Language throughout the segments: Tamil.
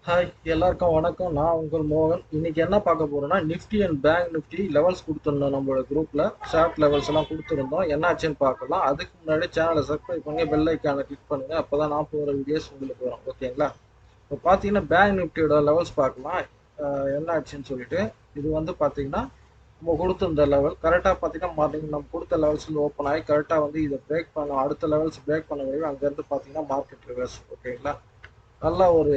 ஹாய் எல்லாருக்கும் வணக்கம். நான் உங்கள் மோகன். இன்னைக்கு என்ன பார்க்க போறோம்னா Nifty and bank Nifty levels கொடுத்துருந்தோம். நம்மளோட குரூப்ல ஷார்ட் லெவல்ஸ் எல்லாம் கொடுத்துருந்தோம். என்னாச்சுன்னு பார்க்கலாம். அதுக்கு முன்னாடி சேனலை சப்ஸ்கிரைப் பண்ணி பெல் ஐக்கானை கிளிக் பண்ணுங்க. அப்பதான் நான் போகிற வீடியோஸ் உங்களுக்கு வரும். ஓகேங்களா? இப்போ பார்த்தீங்கன்னா பேங்க் நிஃப்டியோட லெவல்ஸ் பார்க்கலாம். என்ன ஆச்சுன்னு சொல்லிட்டு இது வந்து பார்த்தீங்கன்னா நம்ம கொடுத்துருந்த லெவல் கரெக்டாக பார்த்தீங்கன்னா மார்னிங் நம்ம கொடுத்த லெவல்ஸ்ல ஓப்பன் ஆகி கரெக்டாக வந்து இதை பிரேக் பண்ண அடுத்த லெவல்ஸ் பிரேக் பண்ண வரைக்கும் அங்கேருந்து பார்த்தீங்கன்னா மார்க்கெட் ரிவர்ஸ். ஓகேங்களா? நல்லா ஒரு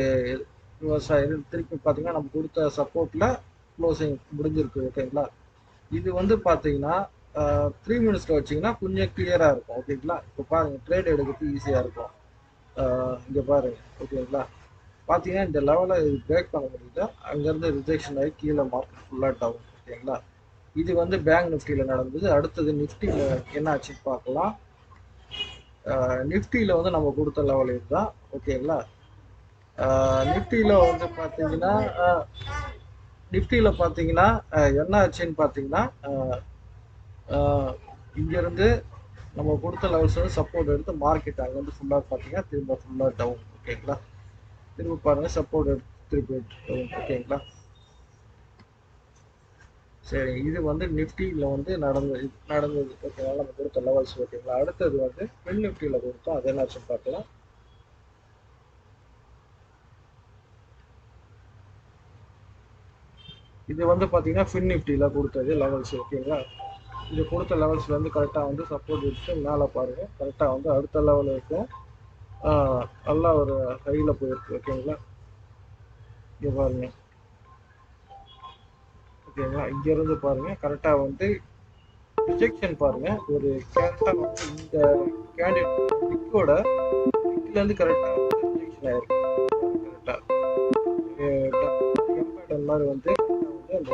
விவசாயம் திருப்பி பார்த்தீங்கன்னா நம்ம கொடுத்த சப்போர்ட்ல க்ளோசிங் முடிஞ்சிருக்கு. ஓகேங்களா? இது வந்து பார்த்தீங்கன்னா 3 மினிட்ஸ்ல வச்சிங்கன்னா கொஞ்சம் கிளியராக இருக்கும். ஓகேங்களா? இப்போ பாருங்க ட்ரேட் எடுக்கிறது ஈஸியாக இருக்கும். இங்கே பாருங்க. ஓகேங்களா? பார்த்தீங்கன்னா இந்த லெவலை பிரேக் பண்ண முடியுது. அங்கேருந்து ரிஜெக்ஷன் ஆகி கீழே மார்க்கெட் ஃபுல்லாக டவுன். ஓகேங்களா? இது வந்து பேங்க் நிஃப்டியில் நடந்தது. அடுத்தது நிஃப்டியில் என்ன ஆச்சுன்னு பார்க்கலாம். நிஃப்டியில் வந்து நம்ம கொடுத்த லெவல் இதுதான். ஓகேங்களா? நிஃப்டியில் வந்து பார்த்தீங்கன்னா என்ன ஆச்சுன்னு பார்த்தீங்கன்னா இங்கேருந்து நம்ம கொடுத்த லெவல்ஸ் வந்து சப்போர்ட் எடுத்து மார்க்கெட் அங்கேருந்து ஃபுல்லாக பார்த்தீங்கன்னா திரும்ப ஃபுல்லாக டவுன். ஓகேங்களா? திரும்ப பாருங்கள் சப்போர்ட் எடுத்து திருப்பி டவுன். ஓகேங்களா? சரி, இது வந்து நிஃப்டியில் வந்து நடந்தது. ஓகேங்களா? நம்ம கொடுத்த லெவல்ஸ். ஓகேங்களா? அடுத்தது வந்து பென் நிஃப்டியில் கொடுத்தோம். அது என்னாச்சுன்னு பார்க்கலாம். இது வந்து பார்த்தீங்கன்னா ஃபின் நிஃப்டியில் கொடுத்தது லெவல்ஸ். ஓகேங்களா? இது கொடுத்த லெவல்ஸ்ல இருந்து கரெக்டாக வந்து சப்போர்ட் எடுத்து மேலே பாருங்க கரெக்டாக வந்து அடுத்த லெவல் இருக்கும். நல்லா ஒரு ஹையில் போயிருக்கு. ஓகேங்களா? இங்கே பாருங்க. ஓகேங்களா? இங்கேருந்து பாருங்க கரெக்டாக வந்து ரிஜெக்ஷன் பாருங்க. ஒரு கரெக்டாக வந்து இந்த கேண்டிடேட் நிக்கோட நிக்கிலேருந்து கரெக்டாக வந்து ரிஜெக்ஷன் ஆயிருக்கு. கரெக்டாக மாதிரி வந்து அந்த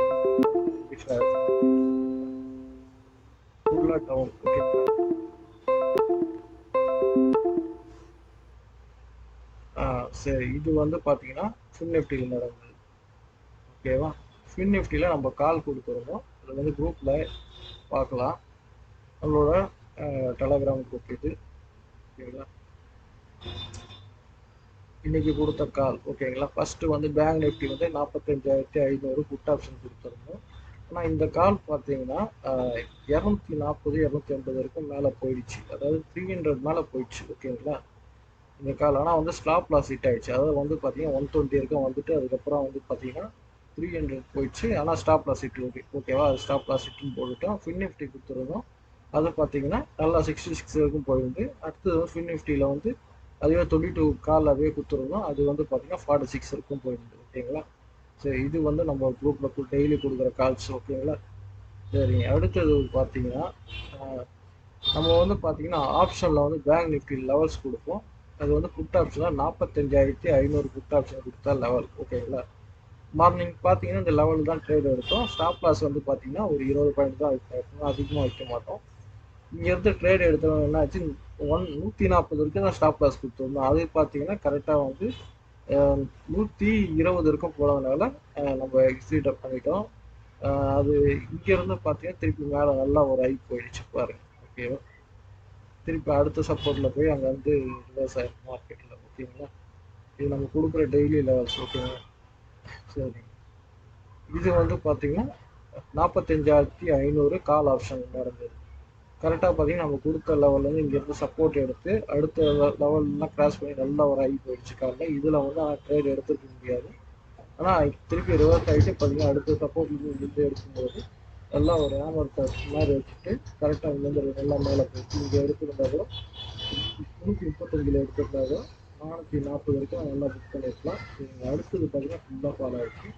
ரிஜெக்ஷன் ஆயிருக்கு ஃபுல்லாக டவுன். ஓகேங்களா? சரி, இது வந்து பார்த்தீங்கன்னா ஃபின் நிஃப்டியில் நடந்தது. ஓகேவா? ஃபின் நிஃப்டியில் நம்ம கால் கொடுத்துருந்தோம். அது வந்து குரூப்பில் பார்க்கலாம். நம்மளோட டெலகிராம் குரூப் இது. ஓகேங்களா? இன்னைக்கு கொடுத்த கால். ஓகேங்களா? ஃபஸ்ட்டு வந்து பேங்க் நிஃப்டி வந்து 45,500 புட் ஆப்ஷன் கொடுத்துருந்தோம். ஆனால் இந்த கால் பார்த்தீங்கன்னா 240 250 வரைக்கும் மேலே போயிடுச்சு. அதாவது 300 மேலே போயிடுச்சு. ஓகேங்களா? இந்த கால் ஆனால் வந்து ஸ்டாப் லாஸ் ஹிட் ஆயிடுச்சு. அதாவது வந்து பார்த்தீங்கன்னா 120 வரைக்கும் வந்துட்டு அதுக்கப்புறம் வந்து பார்த்தீங்கன்னா 300 போயிடுச்சு. ஆனால் ஸ்டாப் லாஸ் ஹிட். ஓகேவா? அது ஸ்டாப் லாஸ் ஹிட்னு போட்டுட்டோம். ஃபின் நிஃப்டி கொடுத்துருந்தோம். அது பார்த்தீங்கன்னா நல்லா 66 வரைக்கும் போயிருந்து. அடுத்தது வந்து ஃபின் நிஃப்டியில் வந்து அதுவே 22 கால் அதுவே கொடுத்துருந்தோம். அது வந்து பார்த்தீங்கன்னா 46 வரைக்கும் போயிருந்து. ஓகேங்களா? சரி, இது வந்து நம்ம குரூப்பில் டெய்லி கொடுக்குற கால்ஸ். ஓகேங்களா? சரிங்க. அடுத்தது பார்த்தீங்கன்னா நம்ம வந்து பார்த்தீங்கன்னா ஆப்ஷனில் வந்து பேங்க் நிஃப்டி லெவல்ஸ் கொடுப்போம். அது வந்து புட் ஆப்ஷனாக 45,500 புட் ஆப்ஷன் கொடுத்தா லெவல். ஓகேங்களா? மார்னிங் பார்த்தீங்கன்னா இந்த லெவல் தான் ட்ரேட் எடுத்தோம். ஸ்டாப் லாஸ் வந்து பார்த்தீங்கன்னா ஒரு 20 பாயிண்ட் தான் வைப்போம். அதிகமாக வைக்க மாட்டோம். இங்கேருந்து ட்ரேட் எடுத்தவங்க என்ன ஆச்சு 140 வரைக்கும் தான் ஸ்டாப் லாஸ் கொடுத்துருந்தோம். அது பார்த்தீங்கன்னா கரெக்டாக வந்து 120 வரைக்கும் போனதுனால நம்ம எக்ஸிட் பண்ணிட்டோம். அது இங்கேருந்து பார்த்தீங்கன்னா திருப்பி மேலே நல்லா ஒரு ஐ போயிடுச்சு பாருங்க. ஓகேவா? திருப்பி அடுத்த சப்போர்ட்டில் போய் அங்கே வந்து ரிவர்ஸ் ஆயிருக்கு மார்க்கெட்டில். ஓகேங்களா? இது நம்ம கொடுக்குற டெய்லி லெவல்ஸ். ஓகேங்களா? சரி, இது வந்து பார்த்தீங்கன்னா 45,500 கால் ஆப்ஷன் நடந்தது. கரெக்டாக பார்த்தீங்கன்னா நம்ம கொடுத்த லெவல்லேருந்து இங்கேருந்து சப்போர்ட் எடுத்து அடுத்த லெவல்லாம் கிராஸ் பண்ணி நல்லா ஒரு ஆகி போயிடுச்சு காலில். இதில் வந்து ட்ரேட் எடுத்துக்க முடியாது. ஆனால் திருப்பி ரிவர்ஸ் ஆகிட்டு பார்த்தீங்கன்னா அடுத்த சப்போர்ட் இங்கேருந்து எடுக்கும்போது நல்லா ஒரு ஹேமர் மாதிரி வச்சுட்டு கரெக்டாக இங்கேருந்து நல்லா மேலே போயிடுச்சு. இங்கே எடுத்துருந்தா கூட 335 எடுத்துருந்தா கூட 440 வரைக்கும் நல்லா புக் பண்ணியிருக்கலாம். அடுத்தது பார்த்தீங்கன்னா ஃபுல்லாக ஃபாலோ ஆகிடுச்சு.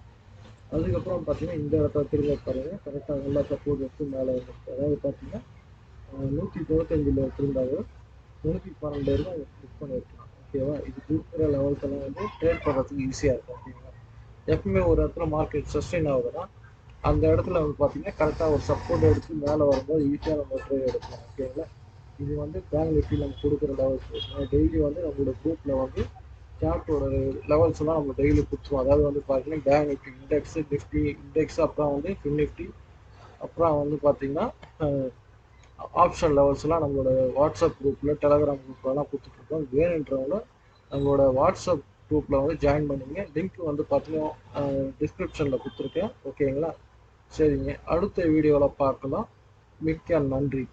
அதுக்கப்புறம் பார்த்தீங்கன்னா இந்த இடத்துல திரும்ப பாருங்கள் கரெக்டாக நல்லா சப்போர்ட் எடுத்து மேலே வந்துருக்கு. அதாவது பார்த்தீங்கன்னா 195 எடுத்திருந்தாலும் 112 வரைக்கும் அவங்க புக் பண்ணியிருக்கலாம். ஓகேவா? இது கொடுக்குற லெவல்ஸ் எல்லாம் வந்து ட்ரேட் பண்ணுறதுக்கு ஈஸியாக இருக்கும். ஓகேங்களா? எப்பவுமே ஒரு இடத்துல மார்க்கெட் சஸ்டெயின் ஆகுதுன்னா அந்த இடத்துல வந்து பார்த்தீங்கன்னா கரெக்டாக ஒரு சப்போர்ட் எடுத்து மேலே வரும்போது ஈஸியாக நம்ம ட்ரேட் எடுக்கலாம். ஓகேங்களா? இது வந்து பேங்க் நிஃப்டி நம்ம கொடுக்குற லெவல்ஸ். டெய்லி வந்து நம்மளோட குரூப்பில் வந்து சார்ட்டோட லெவல்ஸ் எல்லாம் நம்ம டெய்லி கொடுத்துருவோம். அதாவது வந்து பார்த்தீங்கன்னா bank Nifty index, Nifty index, அப்புறம் வந்து ஃபின் நிஃப்டி, அப்புறம் வந்து பார்த்தீங்கன்னா ஆப்ஷன் லெவல்ஸ்லாம் நம்மளோட வாட்ஸ்அப் குரூப்பில் டெலகிராம் குரூப்லலாம் கொடுத்துட்ருக்கோம். வேணுன்றவங்க நம்மளோட வாட்ஸ்அப் குரூப்பில் வந்து ஜாயின் பண்ணிங்க. லிங்க் வந்து பார்த்தீங்கன்னா டிஸ்கிரிப்ஷனில் கொடுத்துருக்கேன். ஓகேங்களா? சரிங்க, அடுத்த வீடியோவில் பார்க்கலாம். மிக்க நன்றி.